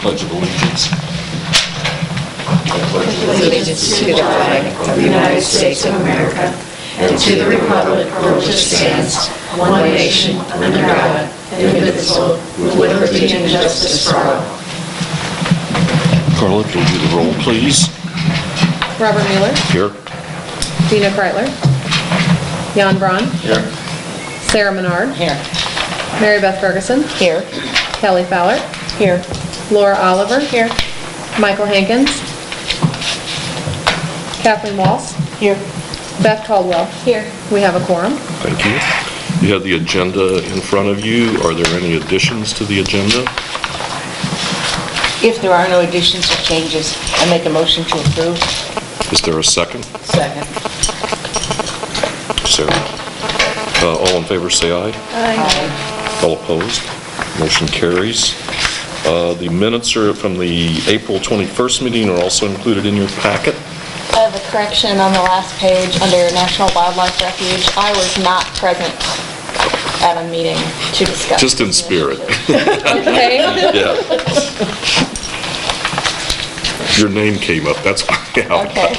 Pledge of Allegiance. Allegiance to the flag of the United States of America and to the republic for which it stands, one nation, under God, indivisible, with liberty and justice for all. Carla, can you do the roll, please? Robert Mueller. Here. Dina Kreitler. Jan Braun. Here. Sarah Menard. Here. Mary Beth Ferguson. Here. Kelly Fowler. Here. Laura Oliver. Here. Michael Hankins. Kathleen Walsh. Here. Beth Caldwell. Here. We have a quorum. Thank you. You have the agenda in front of you. Are there any additions to the agenda? If there are no additions or changes, I make a motion to approve. Is there a second? Second. Sarah. All in favor say aye. Aye. All opposed? Motion carries. The minutes are from the April 21st meeting are also included in your packet. I have a correction on the last page under National Wildlife Refuge. I was not present at a meeting to discuss. Just in spirit. Okay. Yeah. Your name came up, that's why. Okay.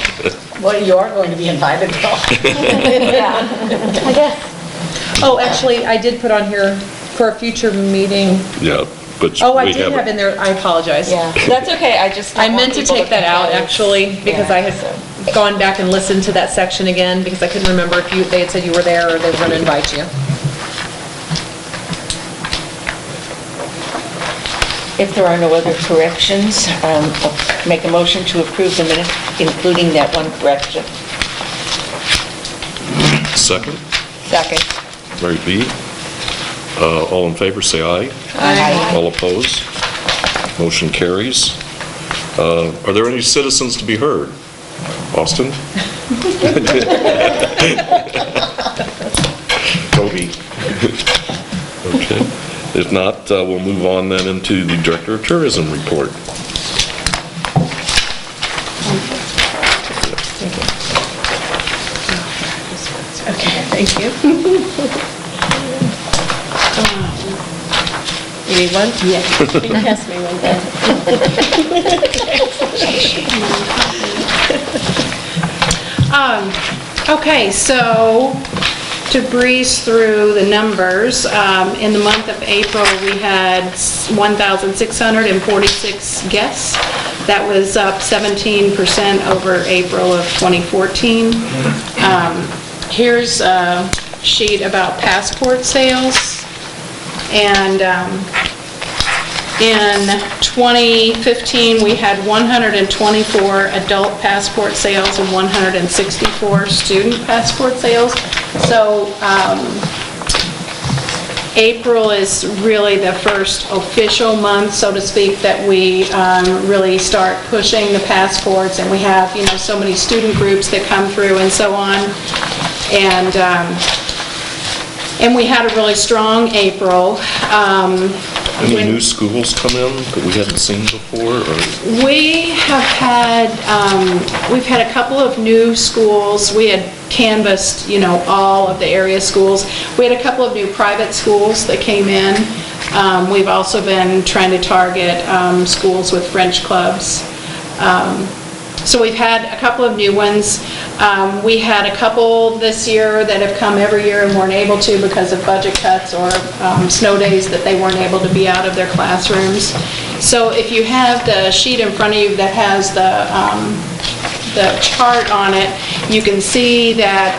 Well, you are going to be invited, though. Yeah, I guess. Oh, actually, I did put on here for a future meeting. Yeah, but Oh, I we did have in there, I apologize. Yeah, that's okay. I just I don't want meant to people take that out, confuse. actually, because Yeah, I had gone back and listened to that section again, because I couldn't remember if they had said you were there or they were going to invite you. If there are no other corrections, I'll make a motion to approve the minutes, including that one correction. Second, Second. Mary B. All in favor, say aye. Aye. All opposed? Motion carries. Are there any citizens to be heard? Austin? Toby? Okay. If not, we'll move on then into the Director of Tourism report. Okay, thank you. You need one? Yeah. Pass me one then. Okay, so to breeze through the numbers, in the month of April, we had 1,646 guests. That was up 17% over April of 2014. Here's a sheet about passport sales. And in 2015, we had 124 adult passport sales and 164 student passport sales. So April is really the first official month, so to speak, that we really start pushing the passports, and we have, so many student groups that come through and so on. And we had a really strong April. Any new schools come in that we hadn't seen before? Or? We've had a couple of new schools. We had canvassed, all of the area schools. We had a couple of new private schools that came in. We've also been trying to target schools with French clubs. So we've had a couple of new ones. We had a couple this year that have come every year and weren't able to because of budget cuts or snow days that they weren't able to be out of their classrooms. So if you have the sheet in front of you that has the chart on it, you can see that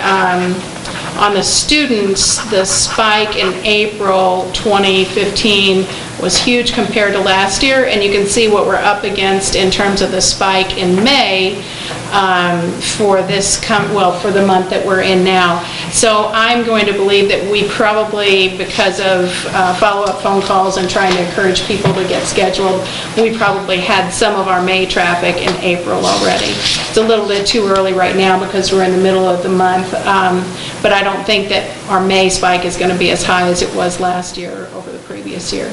on the students, the spike in April 2015 was huge compared to last year, and you can see what we're up against in terms of the spike in May for for the month that we're in now. So I'm going to believe that we probably, because of follow-up phone calls and trying to encourage people to get scheduled, we probably had some of our May traffic in April already. It's a little bit too early right now because we're in the middle of the month, but I don't think that our May spike is going to be as high as it was last year over the previous year.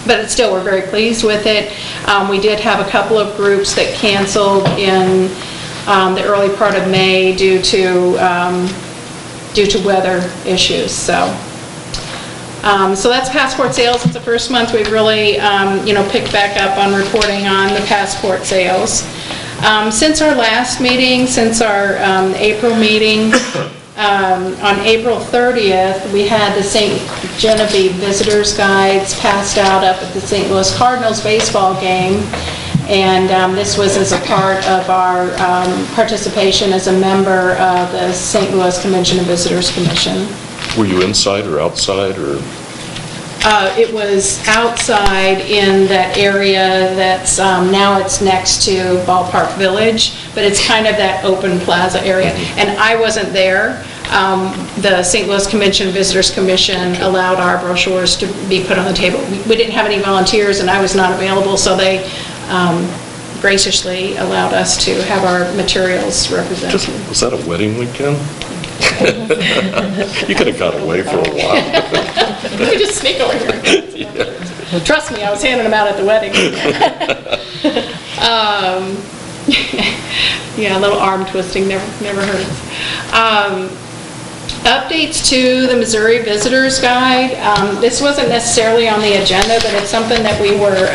But still, we're very pleased with it. We did have a couple of groups that canceled in the early part of May due to weather issues. So So that's passport sales. It's the first month we've really, picked back up on reporting on the passport sales. Since our last meeting, since our April meeting, on April 30th, we had the St. Genevieve Visitors Guides passed out up at the St. Louis Cardinals baseball game. And this was as a part of our participation as a member of the St. Louis Convention and Visitors Commission. Were you inside or outside, or? It was outside in that area that's, now it's next to Ballpark Village, but it's kind of that open plaza area. And I wasn't there. The St. Louis Convention Visitors Commission allowed our brochures to be put on the table. We didn't have any volunteers and I was not available, so they graciously allowed us to have our materials represented. Was that a wedding weekend? You could have got away for a while. You could just sneak over here. Yeah. Trust me, I was handing them out at the wedding. Yeah, a little arm twisting never hurts. Updates to the Missouri Visitors Guide. This wasn't necessarily on the agenda, but it's something that we were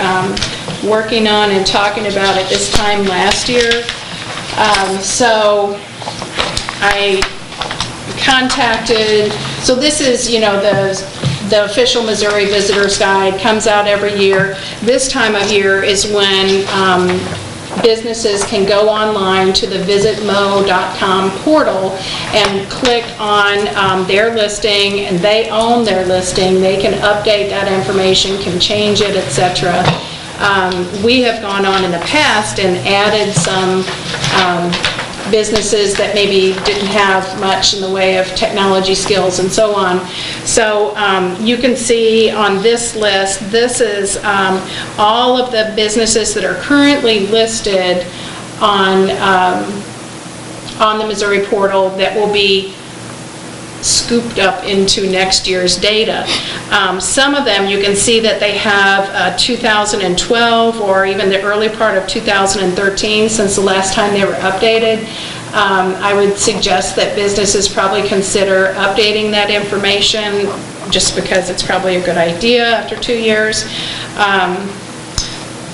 working on and talking about at this time last year. So I contacted, so this is, the official Missouri Visitors Guide comes out every year. This time of year is when businesses can go online to the visitmo.com portal and click on their listing, and they own their listing. They can update that information, can change it, etc. We have gone on in the past and added some businesses that maybe didn't have much in the way of technology skills and so on. So you can see on this list, this is all of the businesses that are currently listed on the Missouri portal that will be scooped up into next year's data. Some of them you can see that they have 2012 or even the early part of 2013 since the last time they were updated. I would suggest that businesses probably consider updating that information just because it's probably a good idea after 2 years.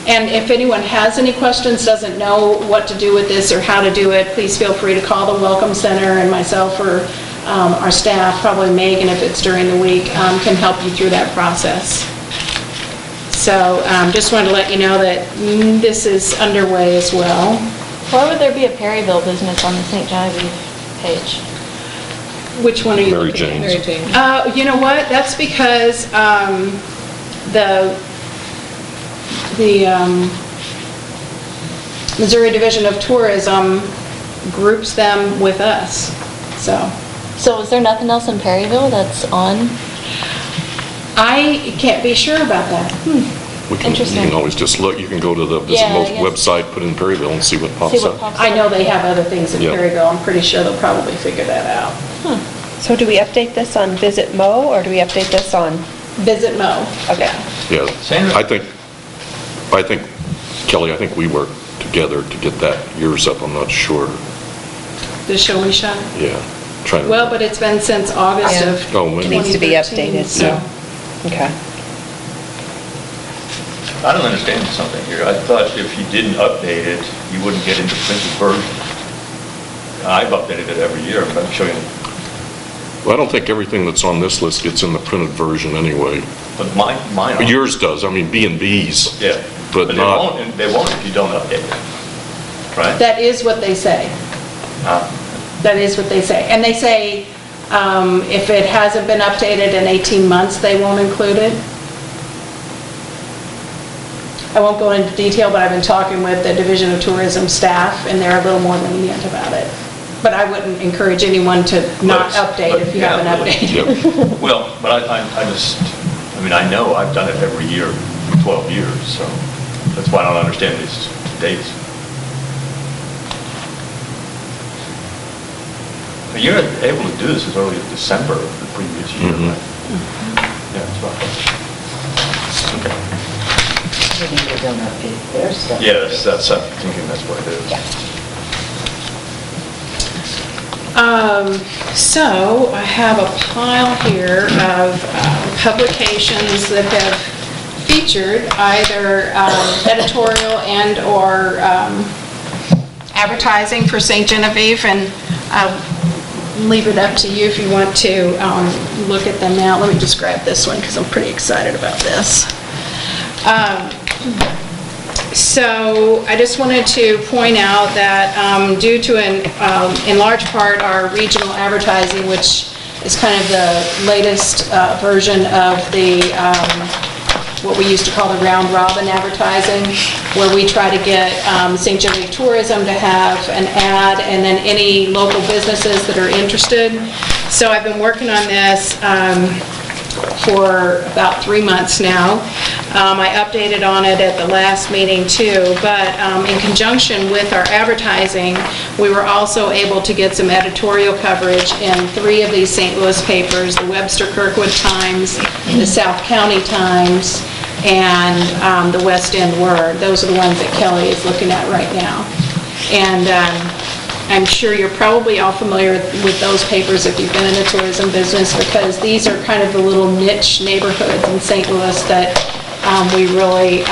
And if anyone has any questions, doesn't know what to do with this or how to do it, please feel free to call the Welcome Center, and myself or our staff, probably Megan if it's during the week, can help you through that process. So just wanted to let you know that this is underway as well. Why would there be a Perryville business on the St. Genevieve page? Which one are you Mary looking at? Jane's. Mary Jane. You know what? That's because the Missouri Division of Tourism groups them with us. So is there nothing else in Perryville that's on? I can't be sure about that. You Interesting. can always just look, you can go to the Yeah, I Visit guess. website, put in Perryville and see what See pops what up. pops up? I know they have other things in Yeah. Perryville. I'm pretty sure they'll probably figure that out. So do we update this on Visit Mo, or do we update this on, Visit Mo. okay. Yeah, Sandra? I think, Kelly, I think we worked together to get that yours up, I'm not sure. The Show Me Shop. Yeah, trying to. Well, but it's been since August Yeah. of Oh, when? It needs to be 2013, updated, so, okay. I don't understand something here. I thought if you didn't update it, you wouldn't get into printed version. I've updated it every year, but I'm showing, Well, I don't think everything that's on this list gets in the printed version anyway. but mine. Yours does, I mean, B&B's. Yeah. But they not- won't, and they won't if you don't update it. Right? That is what they say. That is what they say. And they say if it hasn't been updated in 18 months, they won't include it. I won't go into detail, but I've been talking with the Division of Tourism staff, and they're a little more lenient about it. But I wouldn't encourage anyone to not update if you haven't updated. Yep. Well, but I know I've done it every year for 12 years, so that's why I don't understand these dates. But you're able to do this as early as December of the previous year, Mhm. right? Yeah, that's right. Okay. They don't update their stuff. Yes, that's, I'm thinking that's what it is. So I have a pile here of publications that have featured either editorial and/or advertising for St. Genevieve, and I'll leave it up to you if you want to look at them now. Let me just grab this one because I'm pretty excited about this. So I just wanted to point out that due to, in large part, our regional advertising, which is kind of the latest version of the what we used to call the round robin advertising, where we try to get St. Genevieve Tourism to have an ad and then any local businesses that are interested. So I've been working on this for about 3 months now. I updated on it at the last meeting too, but in conjunction with our advertising, we were also able to get some editorial coverage in 3 of these St. Louis papers, the Webster Kirkwood Times, the South County Times, and the West End Word. Those are the ones that Kelly is looking at right now. And I'm sure you're probably all familiar with those papers if you've been in the tourism business, because these are kind of the little niche neighborhoods in St. Louis that we really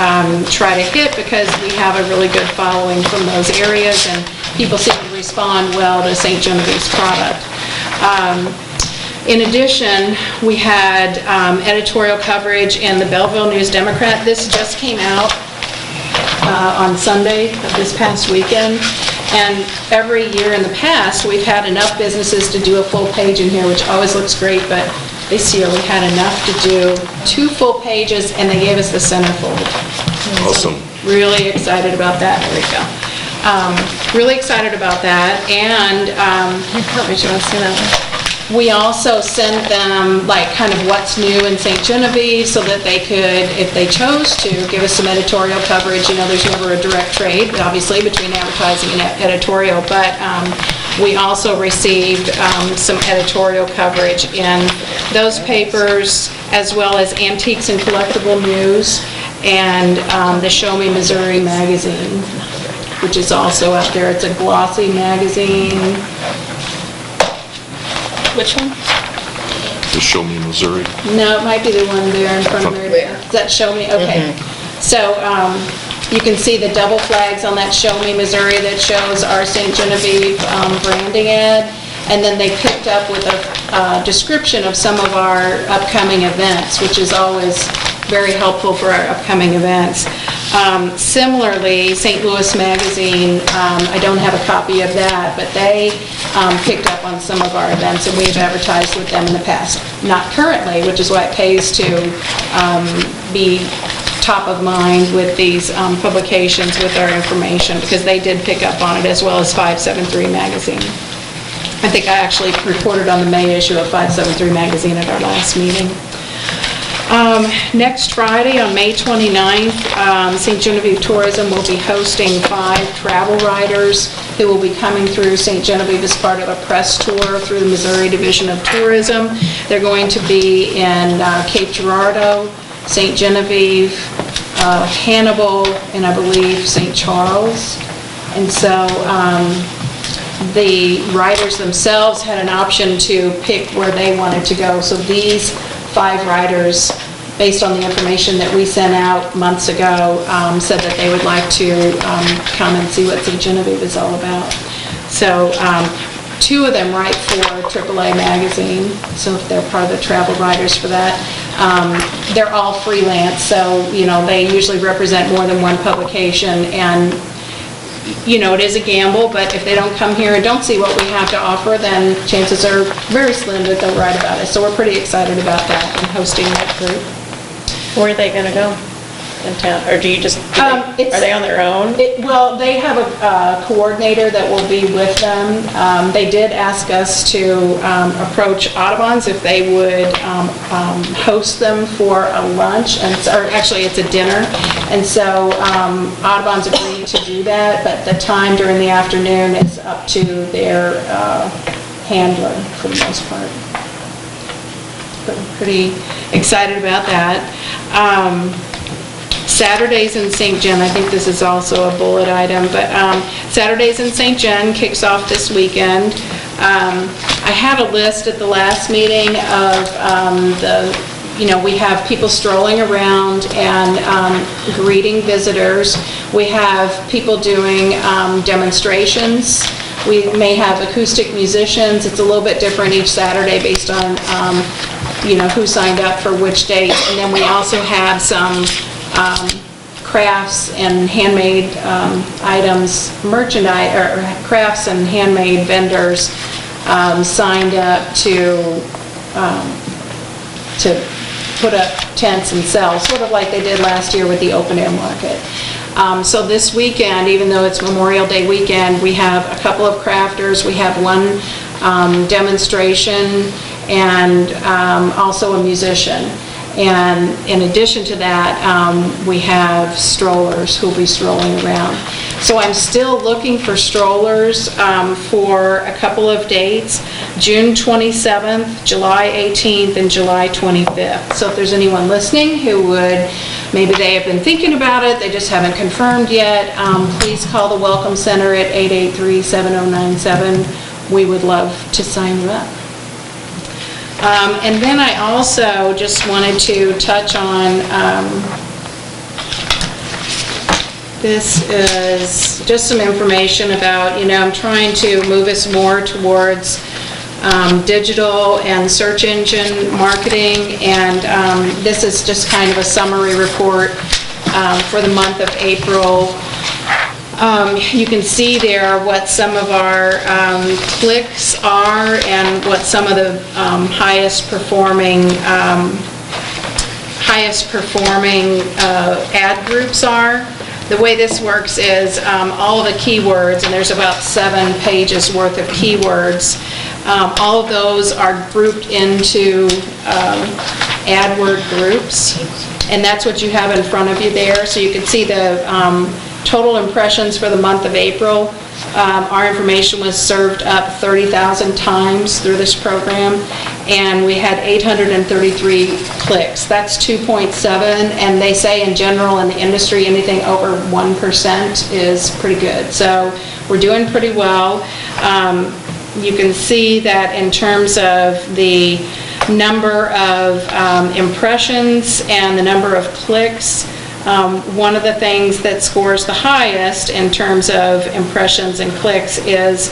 try to hit, because we have a really good following from those areas and people seem to respond well to St. Genevieve's product. In addition, we had editorial coverage in the Belleville News-Democrat. This just came out on Sunday of this past weekend. And every year in the past, we've had enough businesses to do a full page in here, which always looks great, but this year we had enough to do 2 full pages, and they gave us the centerfold. Awesome. So really excited about that. There we go. Really excited about that. And probably should have seen that one. We also sent them like kind of what's new in St. Genevieve so that they could, if they chose to, give us some editorial coverage. You know, there's never a direct trade, obviously, between advertising and editorial, but we also received some editorial coverage in those papers, as well as Antiques and Collectible News and the Show Me Missouri magazine, which is also out there. It's a glossy magazine. Which one? The Show Me Missouri. No, it might be the one there in front of me. Does that show me? Okay. So you can see the double flags on that Show Me Missouri that shows our St. Genevieve branding ad. And then they picked up with a description of some of our upcoming events, which is always very helpful for our upcoming events. Similarly, St. Louis Magazine, I don't have a copy of that, but they picked up on some of our events, and we've advertised with them in the past. Not currently, which is why it pays to be top of mind with these publications with our information, because they did pick up on it, as well as 573 Magazine. I think I actually reported on the May issue of 573 Magazine at our last meeting. Next Friday, on May 29th, St. Genevieve Tourism will be hosting 5 travel writers who will be coming through St. Genevieve as part of a press tour through the Missouri Division of Tourism. They're going to be in Cape Girardeau, St. Genevieve, Hannibal, and I believe St. Charles. And so the writers themselves had an option to pick where they wanted to go. So these 5 writers, based on the information that we sent out months ago, said that they would like to come and see what St. Genevieve is all about. So 2 of them write for AAA Magazine, so if they're part of the travel writers for that. They're all freelance, so you know they usually represent more than one publication, and you know, it is a gamble, but if they don't come here and don't see what we have to offer, then chances are very slim that they'll write about it. So we're pretty excited about that and hosting that group. Where are they going to go in town? Or do you just, are they on their own? Well, they have a coordinator that will be with them. They did ask us to approach Audubon's if they would host them for a lunch, or actually it's a dinner. And so Audubon's agreed to do that, but the time during the afternoon is up to their handler for the most part. But I'm pretty excited about that. Saturdays in St. John, I think this is also a bullet item, but Saturdays in St. John kicks off this weekend. I had a list at the last meeting of we have people strolling around and greeting visitors. We have people doing demonstrations. We may have acoustic musicians. It's a little bit different each Saturday based on, who signed up for which date. And then we also have some crafts and handmade items, merchandise, or crafts and handmade vendors signed up to put up tents and sell, sort of like they did last year with the open air market. So this weekend, even though it's Memorial Day weekend, we have a couple of crafters, we have one demonstration, and also a musician. And in addition to that, we have strollers who'll be strolling around. So I'm still looking for strollers for a couple of dates, June 27th, July 18th, and July 25th. So if there's anyone listening who would, maybe they have been thinking about it, they just haven't confirmed yet, please call the Welcome Center at 883-7097. We would love to sign you up. And then I also just wanted to touch on, this is just some information about, I'm trying to move us more towards digital and search engine marketing, and this is just kind of a summary report for the month of April. You can see there what some of our clicks are and what some of the highest performing ad groups are. The way this works is all of the keywords, and there's about 7 pages worth of keywords, all of those are grouped into AdWord groups, and that's what you have in front of you there. So you can see the total impressions for the month of April. Our information was served up 30,000 times through this program, and we had 833 clicks. That's 2.7, and they say in general in the industry anything over 1% is pretty good. So we're doing pretty well. You can see that in terms of the number of impressions and the number of clicks, one of the things that scores the highest in terms of impressions and clicks is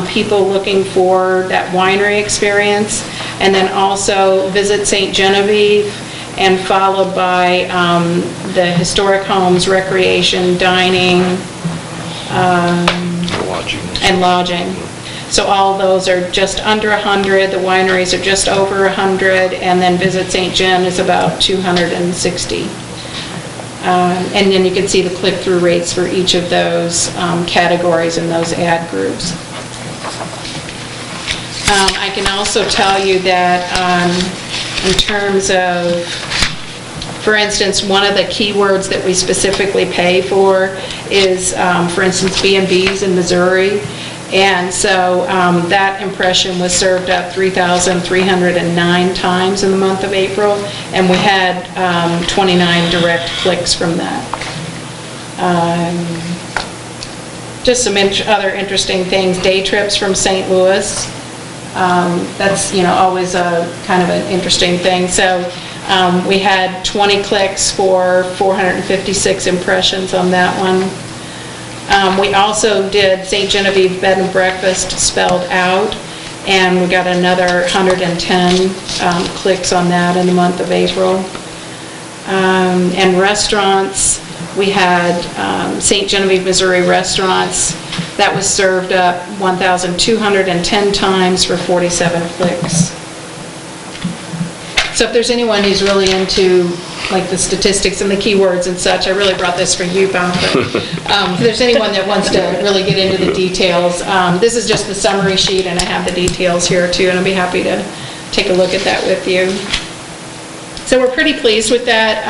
people looking for that winery experience, and then also Visit St. Genevieve, and followed by the historic homes, recreation, dining, and lodging. So all those are just under 100, the wineries are just over 100, and then Visit St. Gen is about 260. And then you can see the click-through rates for each of those categories in those ad groups. I can also tell you that in terms of, for instance, one of the keywords that we specifically pay for is, for instance, B&Bs in Missouri. And so that impression was served up 3,309 times in the month of April, and we had 29 direct clicks from that. Just some other interesting things, day trips from St. Louis. That's always a kind of an interesting thing. So we had 20 clicks for 456 impressions on that one. We also did St. Genevieve Bed and Breakfast spelled out, and we got another 110 clicks on that in the month of April. And restaurants, we had St. Genevieve, Missouri restaurants. That was served up 1,210 times for 47 clicks. So if there's anyone who's really into like the statistics and the keywords and such, I really brought this for you, Bob. But if there's anyone that wants to really get into the details, this is just the summary sheet, and I have the details here too, and I'll be happy to take a look at that with you. So we're pretty pleased with that.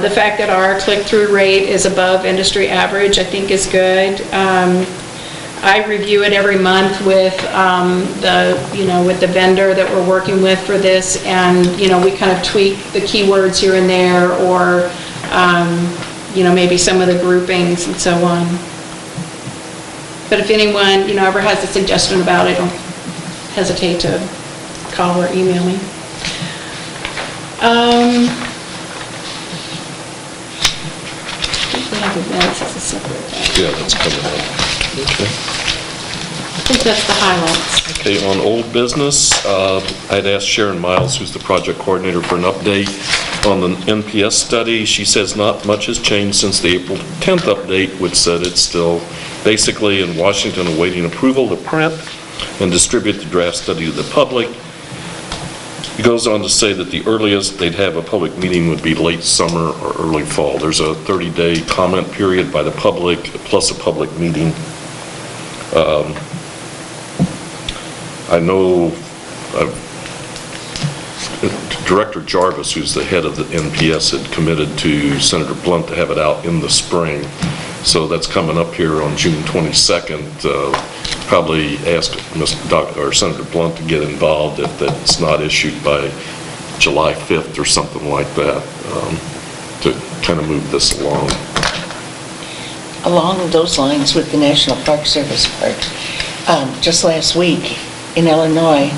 The fact that our click-through rate is above industry average, I think, is good. I review it every month with with the vendor that we're working with for this, and we kind of tweak the keywords here and there, or maybe some of the groupings and so on. But if anyone ever has a suggestion about it, don't hesitate to call or email me. We have events as a separate thing. Yeah, that's coming up. Okay. I think that's the highlights. Okay, on old business, I'd asked Sharon Miles, who's the project coordinator, for an update on the NPS study. She says not much has changed since the April 10th update, which said it's still basically in Washington awaiting approval to print and distribute the draft study to the public. It goes on to say that the earliest they'd have a public meeting would be late summer or early fall. There's a 30-day comment period by the public, plus a public meeting. I know Director Jarvis, who's the head of the NPS, had committed to Senator Blunt to have it out in the spring. So that's coming up here on June 22nd. Probably ask Senator Blunt to get involved if that's not issued by July 5th or something like that, to kind of move this along. Along those lines with the National Park Service part, just last week in Illinois,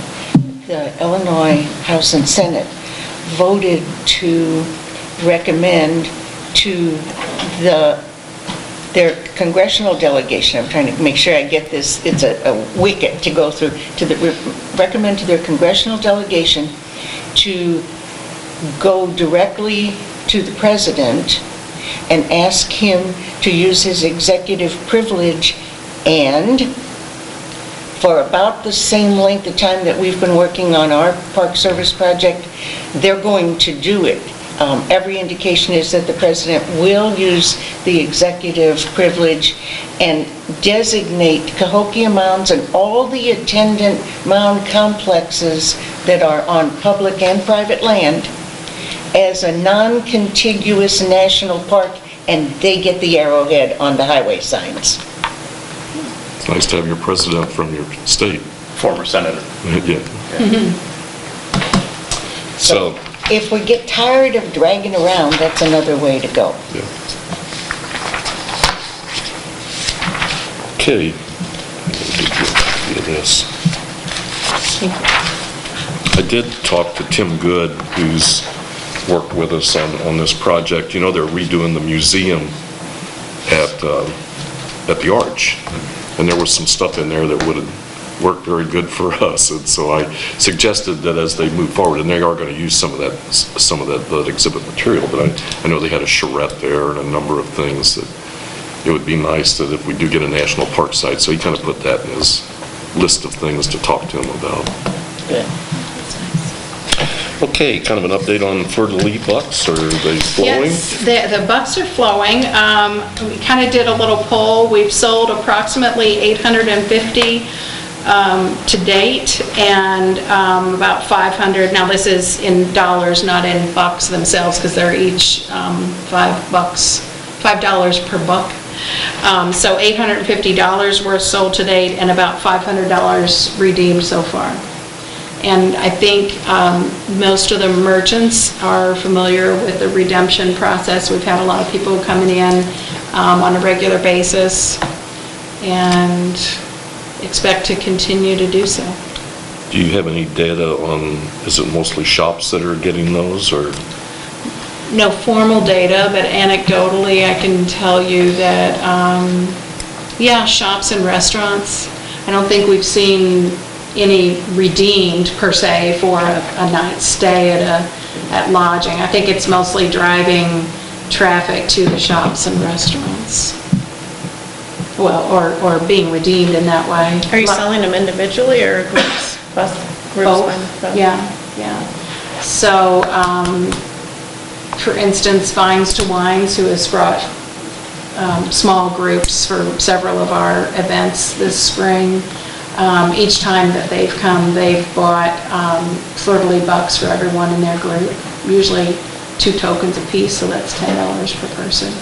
the Illinois House and Senate voted to recommend to their congressional delegation, I'm trying to make sure I get this, it's a wicket to go through, recommend to their congressional delegation to go directly to the president and ask him to use his executive privilege, and for about the same length of time that we've been working on our Park Service project, they're going to do it. Every indication is that the president will use the executive privilege and designate Cahokia Mounds and all the attendant mound complexes that are on public and private land as a non-contiguous national park, and they get the arrowhead on the highway signs. It's nice to have your president from your state. Former senator. Yeah. So, if we get tired of dragging around, that's another way to go. yeah. Okay. Look at this. I did talk to Tim Good, who's worked with us on this project. You know, they're redoing the museum at the Arch, and there was some stuff in there that would have worked very good for us, and so I suggested that as they move forward, and they are going to use some of that exhibit material, but I know they had a charrette there and a number of things that it would be nice that if we do get a national park site, so he kind of put that in his list of things to talk to him about. Good. Okay, kind of an update on Fleur de Lis bucks, are they flowing? Yes, the bucks are flowing. We kind of did a little poll. We've sold approximately 850 to date, and about 500. Now this is in dollars, not in bucks themselves, because they're each $5 per buck. So $850 worth sold to date, and about $500 redeemed so far. And I think most of the merchants are familiar with the redemption process. We've had a lot of people coming in on a regular basis, and expect to continue to do so. Do you have any data on, is it mostly shops that are getting those, or? No formal data, but anecdotally I can tell you that, yeah, shops and restaurants. I don't think we've seen any redeemed per se for a night's stay at lodging. I think it's mostly driving traffic to the shops and restaurants. Well, or being redeemed in that way. Are you selling them individually or groups? Both? Both, yeah. So, for instance, Vines to Wines, who has brought small groups for several of our events this spring, each time that they've come, they've bought Fleur de Lis bucks for everyone in their group, usually 2 tokens apiece, so that's $10 per person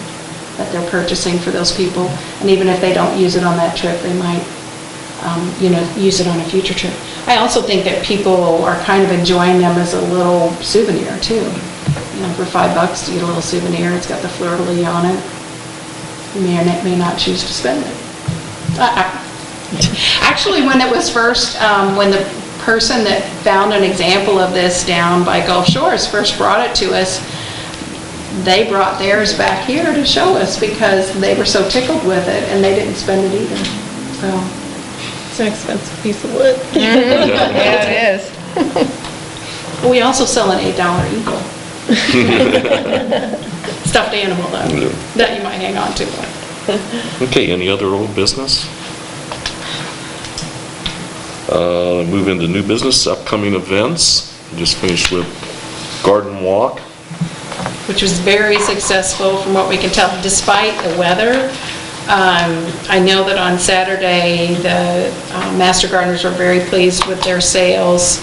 that they're purchasing for those people. And even if they don't use it on that trip, they might, use it on a future trip. I also think that people are kind of enjoying them as a little souvenir too. For $5 you get a little souvenir. It's got the Fleur de Lis on it. You may or may not choose to spend it. Actually, when it was first, when the person that found an example of this down by Gulf Shores first brought it to us, they brought theirs back here to show us because they were so tickled with it, and they didn't spend it either. So It's an expensive piece of wood. Yeah, it is. we also sell an $8 eagle. Stuffed animal, though, that you might hang on to. Okay, any other old business? Move into new business, upcoming events. Just finished with Garden Walk. Which was very successful from what we can tell, despite the weather. I know that on Saturday, the Master Gardeners were very pleased with their sales.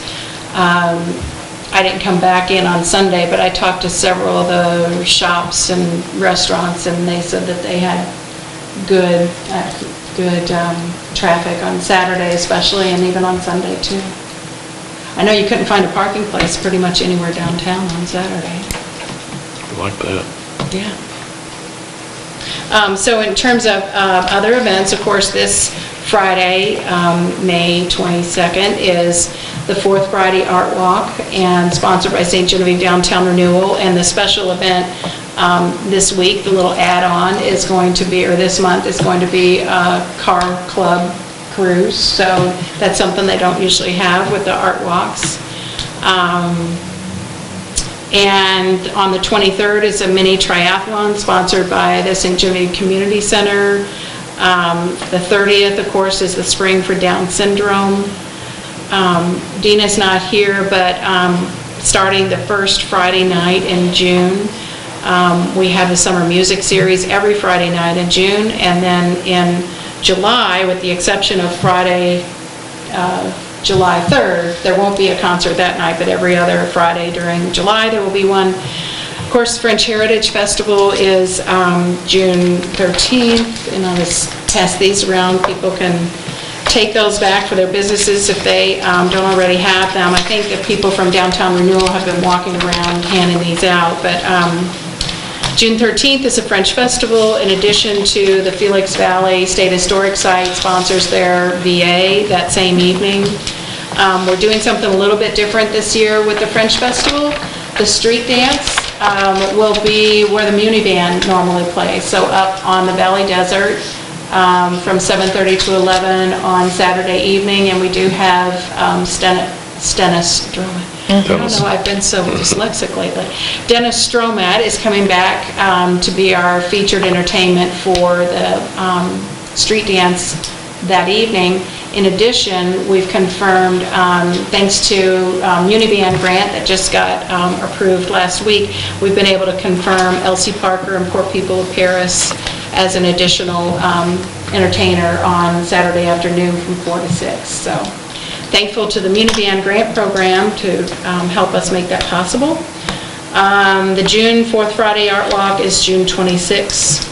I didn't come back in on Sunday, but I talked to several of the shops and restaurants, and they said that they had good traffic on Saturday especially, and even on Sunday too. I know you couldn't find a parking place pretty much anywhere downtown on Saturday. I like that. Yeah. So in terms of other events, of course, this Friday, May 22nd, is the Fourth Friday Art Walk, and sponsored by St. Genevieve Downtown Renewal. And the special event this week, the little add-on, is going to be, or this month, is going to be a car club cruise. So that's something they don't usually have with the art walks. And on the 23rd is a mini triathlon sponsored by the St. Genevieve Community Center. The 30th, of course, is the Spring for Down Syndrome. Dina's not here, but starting the first Friday night in June, we have the summer music series every Friday night in June. And then in July, with the exception of Friday, July 3rd, there won't be a concert that night, but every other Friday during July there will be one. Of course, French Heritage Festival is June 13th, and I'll just pass these around. People can take those back for their businesses if they don't already have them. I think that people from Downtown Renewal have been walking around handing these out, but June 13th is a French festival. In addition to the Felix Valley State Historic Site sponsors their VA that same evening. We're doing something a little bit different this year with the French festival. The street dance will be where the Muni Band normally plays, so up on the Valley Desert from 7:30 to 11 on Saturday evening, and we do have Dennis I don't know, I've been so dyslexic lately. Dennis Stromat is coming back to be our featured entertainment for the street dance that evening. In addition, we've confirmed, thanks to Uniband grant that just got approved last week, we've been able to confirm Elsie Parker and Poor People of Paris as an additional entertainer on Saturday afternoon from 4 to 6. So thankful to the Uniband grant program to help us make that possible. The June 4th Friday Art Walk is June 26th.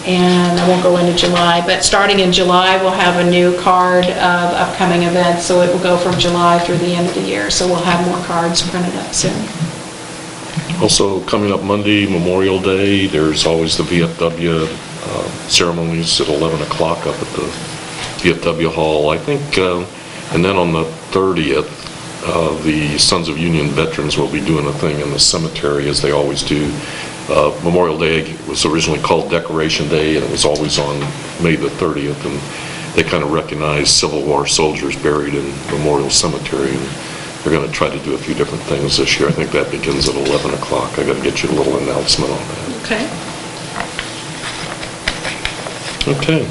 And I won't go into July, but starting in July, we'll have a new card of upcoming events, so it will go from July through the end of the year, so we'll have more cards printed up soon. Also, coming up Monday, Memorial Day, there's always the VFW ceremonies at 11 o'clock up at the VFW Hall, I think, and then on the 30th, the Sons of Union veterans will be doing a thing in the cemetery, as they always do. Memorial Day was originally called Decoration Day, and it was always on May the 30th, and they kind of recognize Civil War soldiers buried in Memorial Cemetery, and they're going to try to do a few different things this year. I think that begins at 11 o'clock. I got to get you a little announcement on that. Okay. Okay.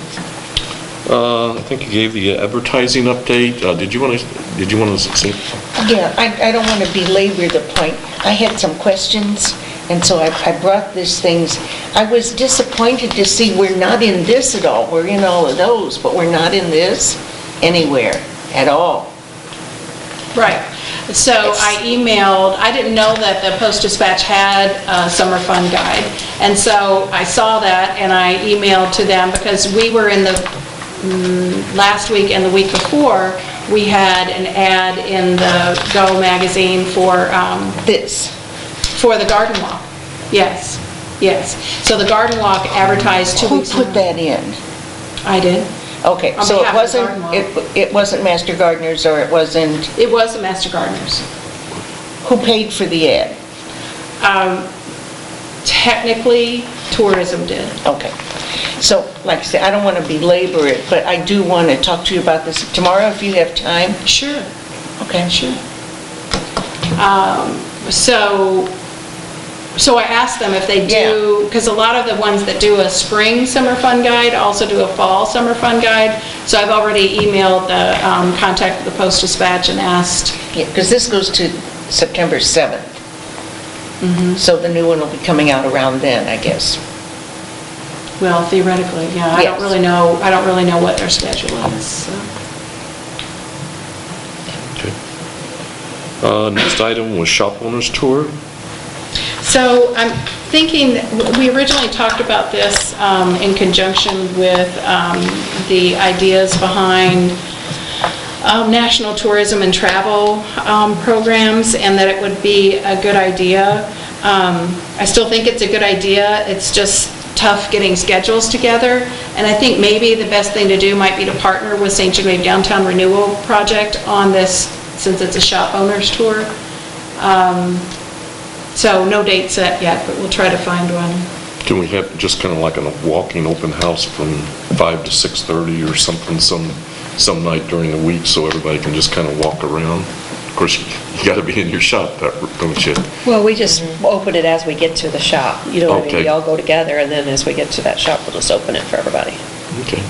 I think you gave the advertising update. Did you want to say? Yeah, I don't want to belabor the point. I had some questions, and so I brought these things. I was disappointed to see we're not in this at all. We're in all of those, but we're not in this anywhere at all. Right. So I emailed, I didn't know that the Post-Dispatch had a summer fun guide, and so I saw that and I emailed to them because we were in the last week and the week before, we had an ad in the Go magazine for for the garden walk. Yes, yes. So the garden walk advertised 2 weeks. Who put that in? I did. Okay, On so it behalf of wasn't, Garden Wall. it wasn't Master Gardeners, or it wasn't, It was the Master Gardeners. who paid for the ad? Technically, tourism did. Okay. So, like I said, I don't want to belabor it, but I do want to talk to you about this tomorrow if you have time. Sure. Okay. Sure. So I asked them if they do, because a lot of the ones that do a spring summer fun guide also do a fall summer fun guide. So I've already emailed the, contacted the Post-Dispatch and asked. Yeah, because this goes to September 7th. So the new one will be coming out around then, I guess. Well, theoretically, yeah. I don't Yes. really know what their schedule is, so. Okay. Next item was shop owners tour. So I'm thinking, we originally talked about this in conjunction with the ideas behind national tourism and travel programs, and that it would be a good idea. I still think it's a good idea. It's just tough getting schedules together. And I think maybe the best thing to do might be to partner with St. Genevieve Downtown Renewal Project on this, since it's a shop owners tour. So no date set yet, but we'll try to find one. Can we have just kind of like a walking open house from 5 to 6:30 or something some night during the week, so everybody can just kind of walk around? Of course, you got to be in your shop, don't you? Well, we just open it as we get to the shop. You know what I mean? Okay. We all go together, and then as we get to that shop, we'll just open it for everybody. Okay.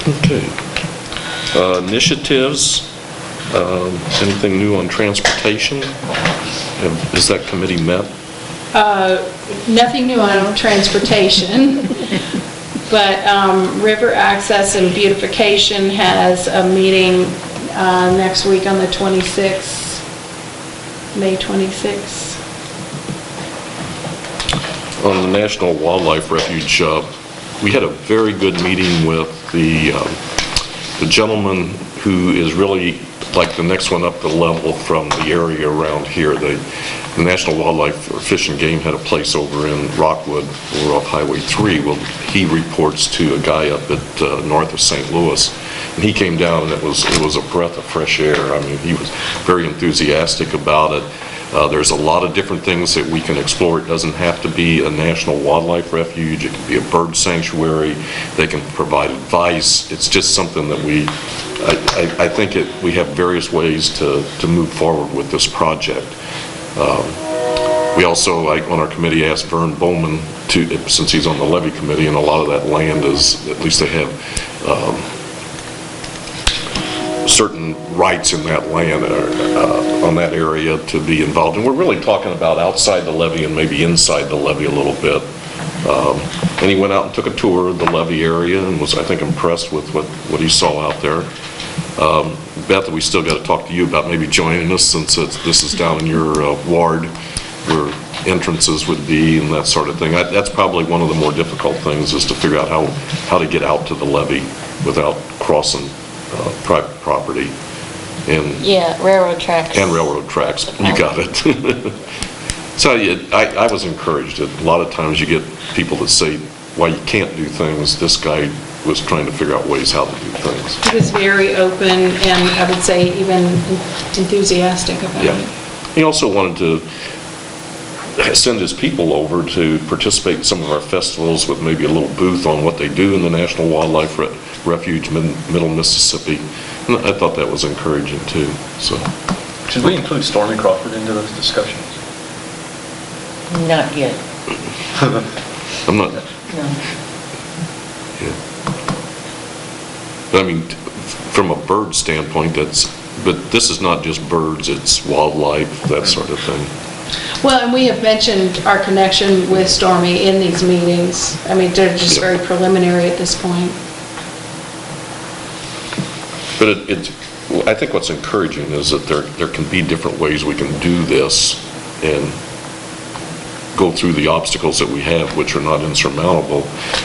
Okay. Initiatives, anything new on transportation? Is that committee met? Nothing new on transportation, but River Access and Beautification has a meeting next week on the 26th, May 26th. On the National Wildlife Refuge, we had a very good meeting with the gentleman who is really like the next one up the level from the area around here. The National Wildlife or Fish and Game had a place over in Rockwood, or off Highway 3. Well, he reports to a guy up at north of St. Louis, and he came down, and it was a breath of fresh air. I mean, he was very enthusiastic about it. There's a lot of different things that we can explore. It doesn't have to be a national wildlife refuge. It can be a bird sanctuary. They can provide advice. It's just something that I think we have various ways to move forward with this project. We also, on our committee, asked Vern Bowman since he's on the levy committee, and a lot of that land is, at least they have certain rights in that land, on that area, to be involved. And we're really talking about outside the levee and maybe inside the levee a little bit. And he went out and took a tour of the levee area and was, I think, impressed with what he saw out there. Beth, we still got to talk to you about maybe joining us, since this is down in your ward, where entrances would be and that sort of thing. That's probably one of the more difficult things, is to figure out how to get out to the levee without crossing private property. Yeah, railroad tracks. And railroad tracks. You got it. So I was encouraged. A lot of times you get people that say why you can't do things. This guy was trying to figure out ways how to do things. He was very open, and I would say even enthusiastic about Yeah. it. He also wanted to send his people over to participate in some of our festivals with maybe a little booth on what they do in the National Wildlife Refuge, Middle Mississippi. And I thought that was encouraging too. So, Should we include Stormy Crawford into those discussions? Not yet. I'm not. No. Yeah. But I mean, from a bird standpoint, but this is not just birds, it's wildlife, that sort of thing. Well, and we have mentioned our connection with Stormy in these meetings. I mean, they're just very preliminary at this point. But I think what's encouraging is that there can be different ways we can do this and go through the obstacles that we have, which are not insurmountable,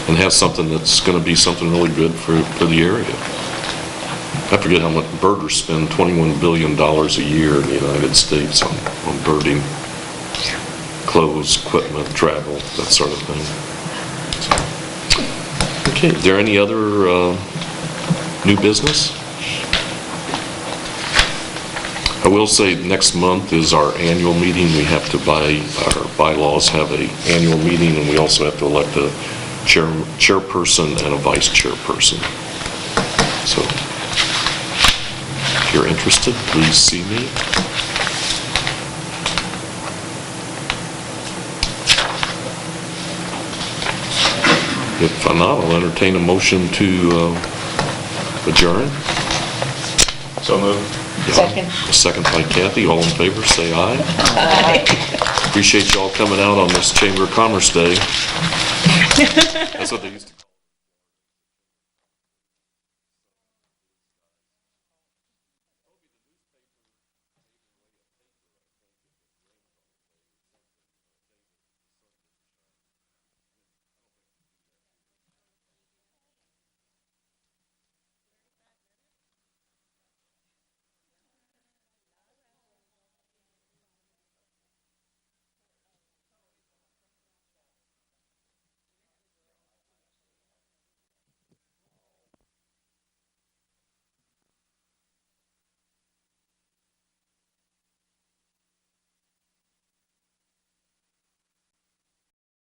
and have something that's going to be something really good for the area. I forget how much birders spend $21 billion a year in the United States on birding, clothes, equipment, travel, that sort of thing. So, Okay, is there any other new business? I will say, next month is our annual meeting. We have to, by our bylaws, have an annual meeting, and we also have to elect a chairperson and a vice chairperson. So, if you're interested, please see me. If not, I'll entertain a motion to adjourn. So moved. Second. A second by Kathy. All in favor, say aye. Aye. Appreciate y'all coming out on this Chamber of Commerce Day. That's what they used to